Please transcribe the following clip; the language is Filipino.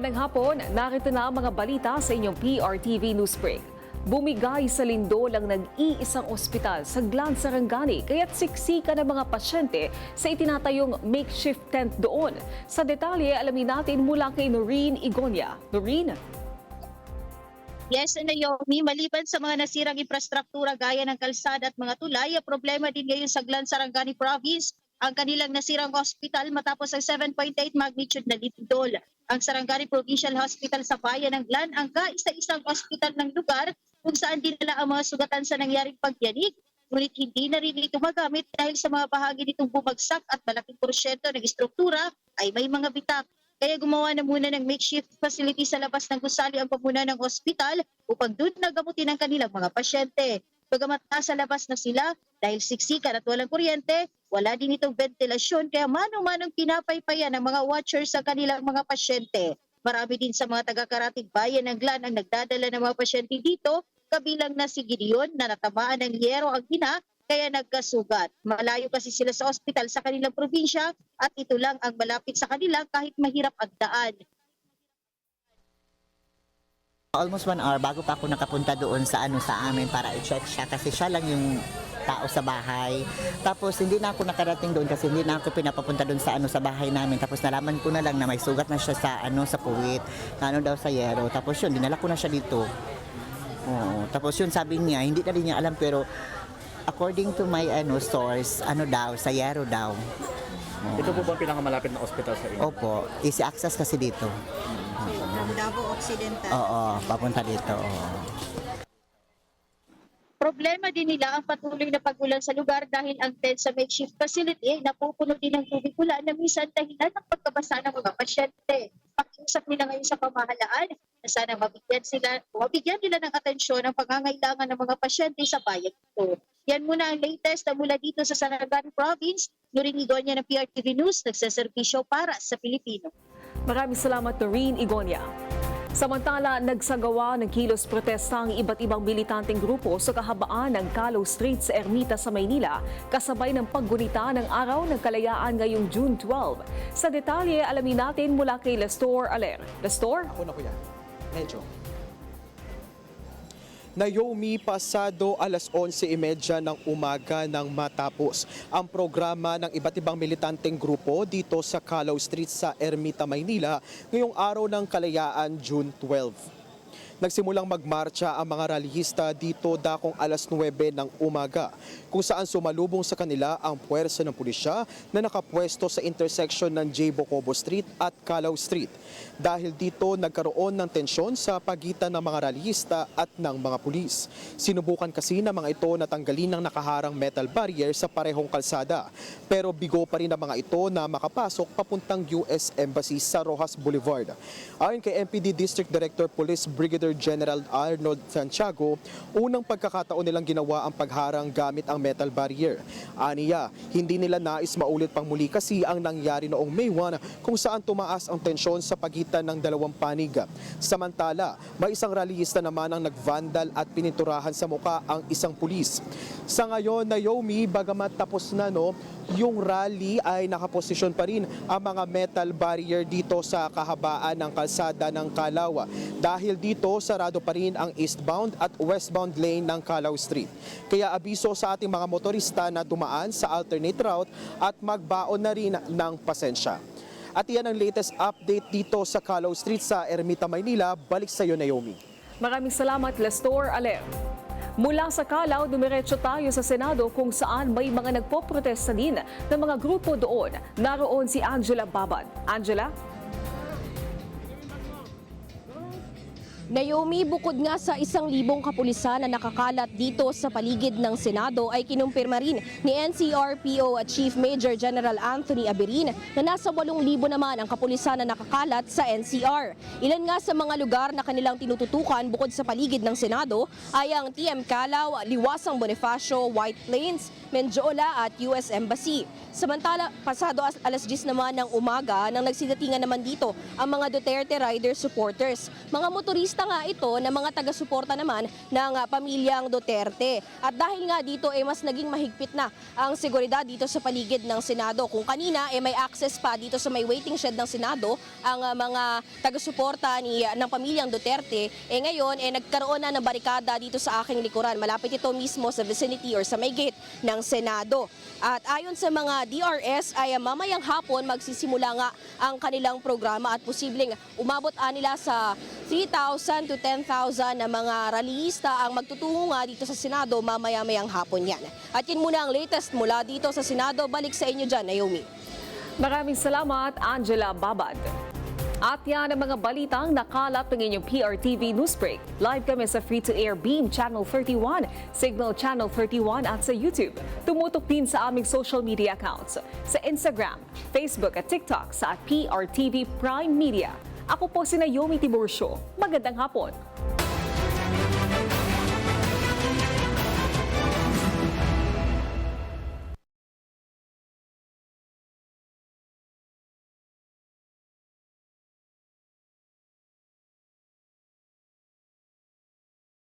Magandang hapon, narito na ang mga balita sa inyong PRTV News Break. Bumigay sa lindol ang nag-iisang ospital sa Glan Sarangani kaya't siksika ng mga pasyente sa itinatayong makeshift tent doon. Sa detalye, alamin natin mula kay Noreen Igonia. Noreen? Yes, Naomi, maliban sa mga nasirang infrastruktura gaya ng kalsada at mga tulay, problema din ngayon sa Glan Sarangani Province ang kanilang nasirang hospital matapos ang 7.8 magnitude na lindol. Ang Sarangani Provincial Hospital sa bayan ng Glan ang kaisa-isang hospital ng lugar kung saan dinala ang mga sugatan sa nangyaring pagyanig. Ngunit hindi na rin ito magamit dahil sa mga bahagi nitong bumagsak at malaking porsyento ng istruktura ay may mga bitak. Kaya gumawa na muna ng makeshift facility sa labas ng gusali ang pamuna ng ospital upang doon nagamutin ang kanilang mga pasyente. Bagamat nasa labas na sila dahil siksikan at walang kuryente, wala din itong ventilasyon kaya mano-manong pinapaypayan ng mga watchers sa kanilang mga pasyente. Marami din sa mga taga-Karatig Bayan ng Glan ang nagdadala ng mga pasyente dito, kabilang na si Gideon na natamaan ng yero ang ina kaya nagkasugat. Malayo kasi sila sa ospital sa kanilang probinsya at ito lang ang malapit sa kanila kahit mahirap ang daan. Almost 1 hour bago pa ako nakapunta doon sa amin para i-check siya kasi siya lang yung tao sa bahay. Tapos hindi na ako nakarating doon kasi hindi na ako pinapapunta doon sa sa bahay namin. Tapos nalaman ko na lang na may sugat na siya sa sa puwit, na daw sa yero. Tapos yun, dinala ko na siya dito. Oo. Tapos yun sabi niya, hindi na rin niya alam pero according to my source, daw, sa yero daw. Oo. Ito po ba ang pinakamalapit na ospital sa inyo? Opo, easy access kasi dito. From Davao Occidental. Oo, papunta dito. Oo. Problema din nila ang patuloy na pagulan sa lugar dahil ang tent sa makeshift facility ay napupuno din ng tubig ulan na minsan dahilan ng pagkabasa ng mga pasyente. Pakiusap nila ngayon sa pamahalaan na sana mabigyan nila ng atensyon ang pangangailangan ng mga pasyente sa bayan ito. Yan muna ang latest na mula dito sa Sarangani Province. Noreen Igonia ng PRTV News, nagsaservisyo para sa Pilipino. Maraming salamat, Noreen Igonia. Samantala, nagsagawa ng kilos protesta ang iba't ibang militanteng grupo sa kahabaan ng Calo Street sa Ermita sa Maynila, kasabay ng paggunita ng Araw ng Kalayaan ngayong June 12. Sa detalye, alamin natin mula kay Lestor Aler. Lestor? Ako na kuya. Medyo. Naomi, pasado alas 11:30 ng umaga nang matapos ang programa ng iba't ibang militanteng grupo dito sa Calo Street sa Ermita, Maynila ngayong Araw ng Kalayaan, June 12. Nagsimulang magmarcha ang mga rallyista dito dakong alas 9 ng umaga kung saan sumalubong sa kanila ang puwersa ng pulisya na nakapwesto sa intersection ng J. Bocobo Street at Calao Street. Dahil dito nagkaroon ng tensyon sa pagitan ng mga rallyista at ng mga pulis. Sinubukan kasi ng mga ito na tanggalin ng nakaharang metal barrier sa parehong kalsada. Pero bigo pa rin ang mga ito na makapasok papuntang US Embassy sa Rojas Boulevard. Ayon kay MPD District Director Police Brigadier General Arnold Santiago, unang pagkakataon nilang ginawa ang pagharang gamit ang metal barrier. Aniya, hindi nila nais maulit pang muli kasi ang nangyari noong May 1 kung saan tumaas ang tensyon sa pagitan ng dalawang panig. Samantala, may isang rallyista naman ang nagvandal at pininturahan sa muka ang isang pulis. Sa ngayon, Naomi, bagamat tapos na yung rally ay nakaposisyon pa rin ang mga metal barrier dito sa kahabaan ng kalsada ng Calao. Dahil dito, sarado pa rin ang eastbound at westbound lane ng Calao Street. Kaya abiso sa ating mga motorista na dumaan sa alternate route at magbaon na rin ng pasensya. At iyan ang latest update dito sa Calao Street sa Ermita, Maynila. Balik sa iyo, Naomi. Maraming salamat, Lestor Aler. Mula sa Calao, dumiretso tayo sa Senado kung saan may mga nagpoprotesta din ng mga grupo doon. Naroon si Angela Babad. Angela? Naomi, bukod nga sa 1,000 kapulisan na nakakalat dito sa paligid ng Senado ay kinumpirma rin ni NCRPO at Chief Major General Anthony Aberin na nasa 8,000 naman ang kapulisan na nakakalat sa NCR. Ilan nga sa mga lugar na kanilang tinututukan bukod sa paligid ng Senado ay ang TM Calao, Liwasang Bonifacio, White Plains, Mendiola at US Embassy. Samantala, pasado alas 10 naman ng umaga nang nagsidatingan naman dito ang mga Duterte Rider supporters. Mga motorista lista nga ito ng mga taga-suporta naman ng pamilyang Duterte. At dahil nga dito mas naging mahigpit na ang seguridad dito sa paligid ng Senado. Kung kanina may access pa dito sa may waiting shed ng Senado ang mga taga-suporta ng pamilyang Duterte, ngayon nagkaroon na ng barikada dito sa aking likuran. Malapit ito mismo sa vicinity or sa may gate ng Senado. At ayon sa mga DRS ay mamayang hapon magsisimula nga ang kanilang programa at posibleng umabot nila sa 3,000 to 10,000 na mga rallyista ang magtutungo nga dito sa Senado mamaya-mayang hapon yan. At yun muna ang latest mula dito sa Senado. Balik sa inyo dyan, Naomi. Maraming salamat, Angela Babad. At yan ang mga balitang nakalap ng inyong PRTV Newsbreak. Live kami sa free-to-air Beam Channel 31, Signal Channel 31 at sa YouTube. Tumutok din sa aming social media accounts sa Instagram, Facebook at TikTok sa @PRTV Prime Media. Ako po si Naomi Tiburcio. Magandang hapon.